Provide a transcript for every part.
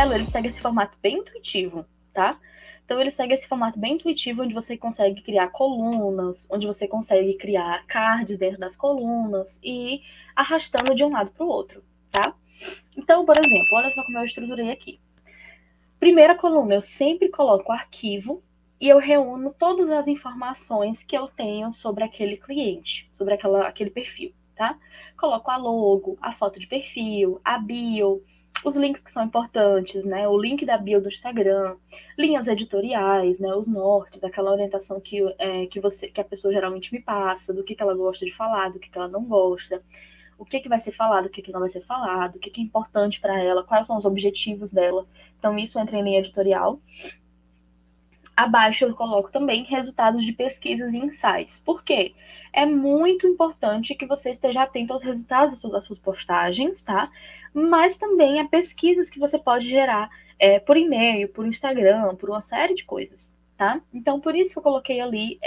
Trello, ele segue esse formato bem intuitivo, tá? Então, ele segue esse formato bem intuitivo, onde você consegue criar colunas, onde você consegue criar cards dentro das colunas e ir arrastando de um lado para o outro, tá? Então, por exemplo, olha só como eu estruturei aqui. Primeira coluna, eu sempre coloco o arquivo e eu reúno todas as informações que eu tenho sobre aquele cliente, sobre aquele perfil, tá? Coloco a logo, a foto de perfil, a bio, os links que são importantes, né? O link da bio do Instagram, linhas editoriais, né? Os nortes, aquela orientação que a pessoa geralmente me passa, do que ela gosta de falar, do que ela não gosta, o que vai ser falado, o que não vai ser falado, o que é importante para ela, quais são os objetivos dela. Então, isso entra em linha editorial. Abaixo eu coloco também resultados de pesquisas e insights. Por quê? É muito importante que você esteja atento aos resultados das suas postagens, tá? Mas também a pesquisas que você pode gerar por e-mail, por Instagram, por uma série de coisas, tá? Então, por isso que eu coloquei ali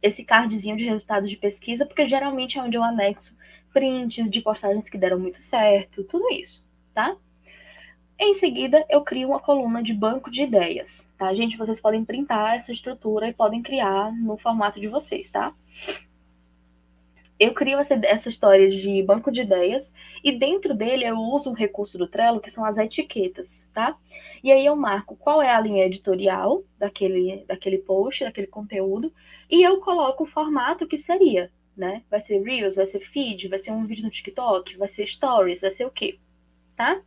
esse cardzinho de resultados de pesquisa, porque geralmente é onde eu anexo prints de postagens que deram muito certo, tudo isso, tá? Em seguida, eu crio uma coluna de banco de ideias, tá, gente? Vocês podem printar essa estrutura e podem criar no formato de vocês, tá? Eu crio essa história de banco de ideias e dentro dele eu uso um recurso do Trello que são as etiquetas, tá? E aí eu marco qual é a linha editorial daquele post, daquele conteúdo, e eu coloco o formato que seria, né? Vai ser Reels, vai ser feed, vai ser um vídeo no TikTok, vai ser Stories, vai ser o quê, tá?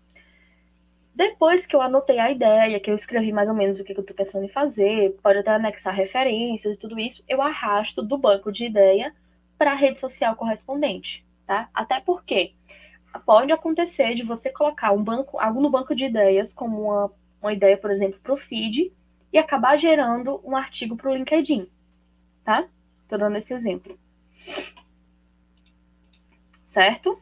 Depois que eu anotei a ideia, que eu escrevi mais ou menos o que eu tô pensando em fazer, pode até anexar referências e tudo isso, eu arrasto do banco de ideia para a rede social correspondente, tá? Até porque pode acontecer de você colocar algo no banco de ideias, como uma ideia, por exemplo, para o feed, e acabar gerando um artigo para o LinkedIn, tá? Tô dando esse exemplo. Certo?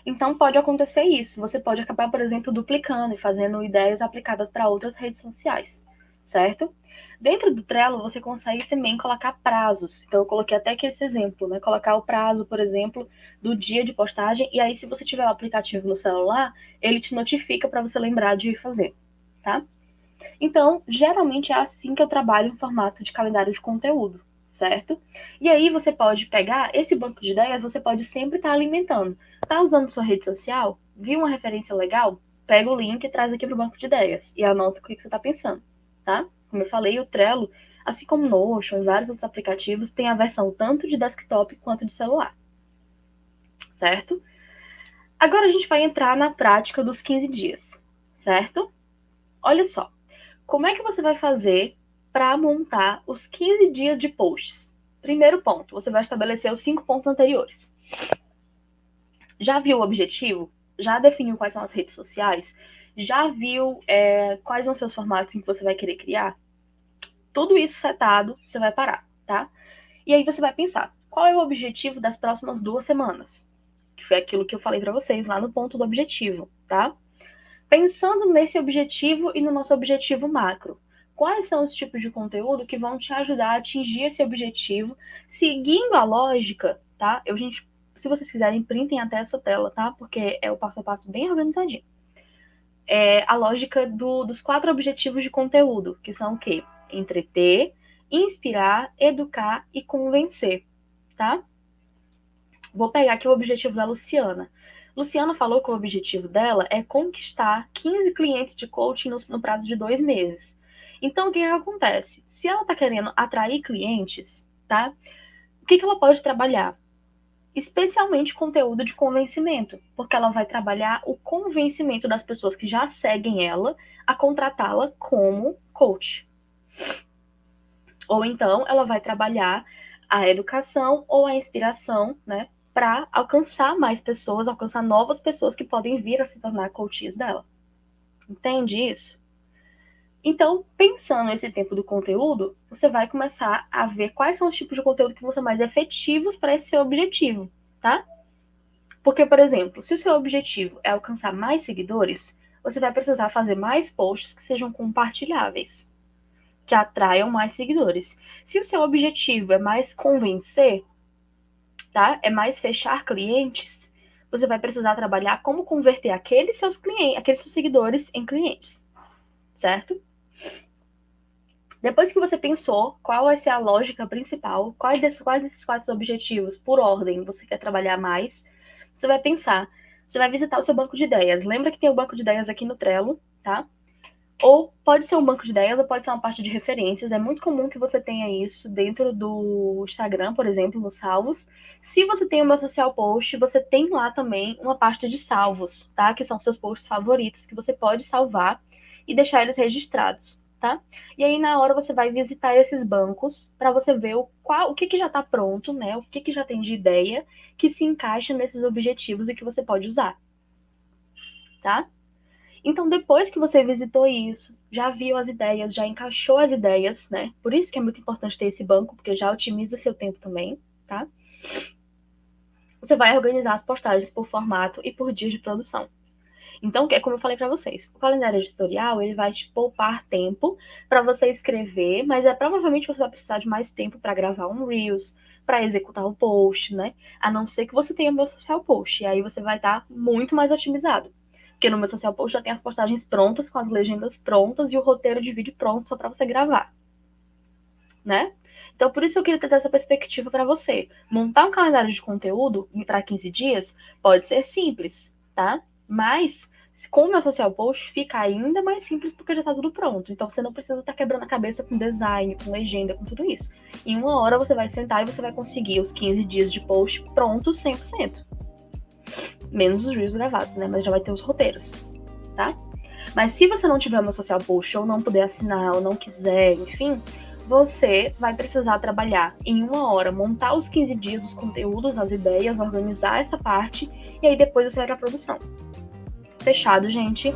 Então pode acontecer isso. Você pode acabar, por exemplo, duplicando e fazendo ideias aplicadas para outras redes sociais, certo? Dentro do Trello, você consegue também colocar prazos. Então, eu coloquei até aqui esse exemplo, né? Colocar o prazo, por exemplo, do dia de postagem. E aí, se você tiver o aplicativo no celular, ele te notifica para você lembrar de fazer, tá? Então, geralmente é assim que eu trabalho em formato de calendário de conteúdo, certo? E aí você pode pegar esse banco de ideias, você pode sempre estar alimentando. Tá usando sua rede social? Viu uma referência legal? Pega o link e traz aqui para o banco de ideias e anota o que você está pensando, tá? Como eu falei, o Trello, assim como o Notion e vários outros aplicativos, tem a versão tanto de desktop quanto de celular, certo? Agora a gente vai entrar na prática dos 15 dias, certo? Olha só. Como é que você vai fazer para montar os 15 dias de posts? Primeiro ponto, você vai estabelecer os 5 pontos anteriores. Já viu o objetivo? Já definiu quais são as redes sociais? Já viu quais são os seus formatos em que você vai querer criar? Tudo isso setado, você vai parar, tá? E aí você vai pensar, qual é o objetivo das próximas 2 semanas? Que foi aquilo que eu falei para vocês lá no ponto do objetivo, tá? Pensando nesse objetivo e no nosso objetivo macro, quais são os tipos de conteúdo que vão te ajudar a atingir esse objetivo, seguindo a lógica, tá? Se vocês quiserem, printem até essa tela, tá? Porque é o passo a passo bem organizadinho. É a lógica dos 4 objetivos de conteúdo, que são o quê? Entreter, inspirar, educar e convencer, tá? Vou pegar aqui o objetivo da Luciana. Luciana falou que o objetivo dela é conquistar 15 clientes de coaching no prazo de 2 meses. Então, o que acontece? Se ela está querendo atrair clientes, tá? O que ela pode trabalhar? Especialmente conteúdo de convencimento, porque ela vai trabalhar o convencimento das pessoas que já seguem ela a contratá-la como coach. Ou então, ela vai trabalhar a educação ou a inspiração, né? Para alcançar mais pessoas, alcançar novas pessoas que podem vir a se tornar coaches dela. Entende isso? Então, pensando nesse tempo do conteúdo, você vai começar a ver quais são os tipos de conteúdo que vão ser mais efetivos para esse seu objetivo, tá? Porque, por exemplo, se o seu objetivo é alcançar mais seguidores, você vai precisar fazer mais posts que sejam compartilháveis, que atraiam mais seguidores. Se o seu objetivo é mais convencer, tá? É mais fechar clientes, você vai precisar trabalhar como converter aqueles seus clientes, aqueles seus seguidores em clientes, certo? Depois que você pensou qual vai ser a lógica principal, quais desses 4 objetivos, por ordem, você quer trabalhar mais, você vai pensar, você vai visitar o seu banco de ideias. Lembra que tem o banco de ideias aqui no Trello, tá? Ou pode ser um banco de ideias, ou pode ser uma parte de referências. É muito comum que você tenha isso dentro do Instagram, por exemplo, nos salvos. Se você tem o meu social post, você tem lá também uma parte de salvos, tá? Que são seus posts favoritos, que você pode salvar e deixar eles registrados, tá? E aí, na hora, você vai visitar esses bancos para você ver o que já está pronto, né? O que já tem de ideia que se encaixa nesses objetivos e que você pode usar, tá? Então, depois que você visitou isso, já viu as ideias, já encaixou as ideias, né? Por isso que é muito importante ter esse banco, porque já otimiza seu tempo também, tá? Você vai organizar as postagens por formato e por dias de produção. Então, é como eu falei para vocês, o calendário editorial, ele vai te poupar tempo para você escrever, mas provavelmente você vai precisar de mais tempo para gravar um Reels, para executar o post, né? A não ser que você tenha o meu social post, e aí você vai estar muito mais otimizado. Porque no meu social post já tem as postagens prontas, com as legendas prontas e o roteiro de vídeo pronto só para você gravar, né? Então, por isso eu queria ter essa perspectiva para você. Montar um calendário de conteúdo para 15 dias pode ser simples, tá? Mas com o meu social post fica ainda mais simples porque já está tudo pronto. Então você não precisa estar quebrando a cabeça com design, com legenda, com tudo isso. Em uma hora você vai sentar e você vai conseguir os 15 dias de post prontos 100%. Menos os reels gravados, né? Mas já vai ter os roteiros, tá? Mas se você não tiver o meu social post, ou não puder assinar, ou não quiser, enfim, você vai precisar trabalhar em uma hora, montar os 15 dias dos conteúdos, as ideias, organizar essa parte, e aí depois você vai pra produção. Fechado, gente?